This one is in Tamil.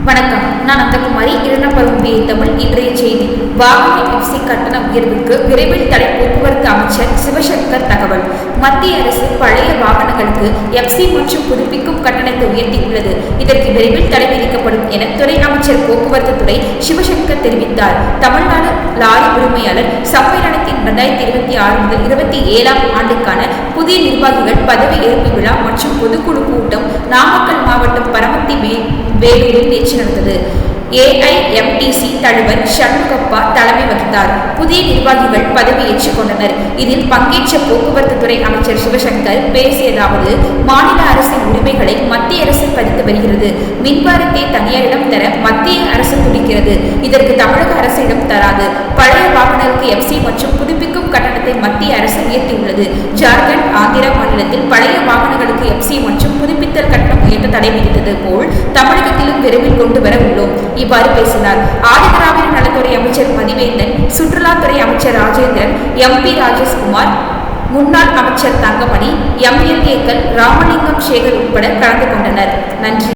வணக்கம், நான் நந்தகுமாரி. இரண்டாம் தமிழ். இன்றைய செய்தி. வாகன எஃப்சி கட்டண உயர்வுக்கு விரைவில் தடை. போக்குவரத்து அமைச்சர் சிவசங்கர் தகவல். மத்திய அரசு பழைய வாகனங்களுக்கு எஃப்சி மற்றும் புதுப்பிக்கும் கட்டணத்தை உயர்த்தியுள்ளது. இதற்கு விரைவில் தடை விதிக்கப்படும் என துறை அமைச்சர் போக்குவரத்து துறை சிவசங்கர் தெரிவித்தார். தமிழ்நாடு லாரி உரிமையாளர் சம்மேளனத்தின் 2026 முதல் 27ஆம் ஆண்டுக்கான புதிய நிர்வாகிகள் பதவி ஏற்பு விழா மற்றும் பொதுக்குழு கூட்டம் நாமக்கல் மாவட்டம் பரமத்தி வேலூரில் நேற்று நடந்தது. ஏஐஎம்டிசி தலைவர் சண்முகப்பா தலைமை வகித்தார். புதிய நிர்வாகிகள் பதவியேற்றுக் கொண்டனர். இதில் பங்கேற்ற போக்குவரத்து துறை அமைச்சர் சிவசங்கர் பேசியதாவது, மாநில அரசின் உரிமைகளை மத்திய அரசு பறித்து வருகிறது. மின்வாரத்தை தனியாரிடம் தர மத்திய அரசு துடிக்கிறது. இதற்கு தமிழக அரசிடம் தராது. பழைய வாகனங்களுக்கு எஃப்சி மற்றும் புதுப்பிக்கும் கட்டணத்தை மத்திய அரசு உயர்த்தியுள்ளது. ஜார்க்கண்ட், ஆந்திரா மாநிலத்தில் பழைய வாகனங்களுக்கு எஃப்சி மற்றும் புதுப்பித்தல் கட்டணம் உயர்த்த தடை விதித்தது போல் தமிழகத்திலும் விரைவில் கொண்டு வர உள்ளோம். இவ்வாறு பேசினார். ஆதிதிராவிட நலத்துறை அமைச்சர் மதிவேந்தன், சுற்றுலாத்துறை அமைச்சர் ராஜேந்திரன், எம்பி ராஜேஷ்குமார், முன்னாள் அமைச்சர் தங்கமணி, எம்எல்ஏக்கள் ராமலிங்கம், சேகர் உட்பட கலந்து கொண்டனர். நன்றி.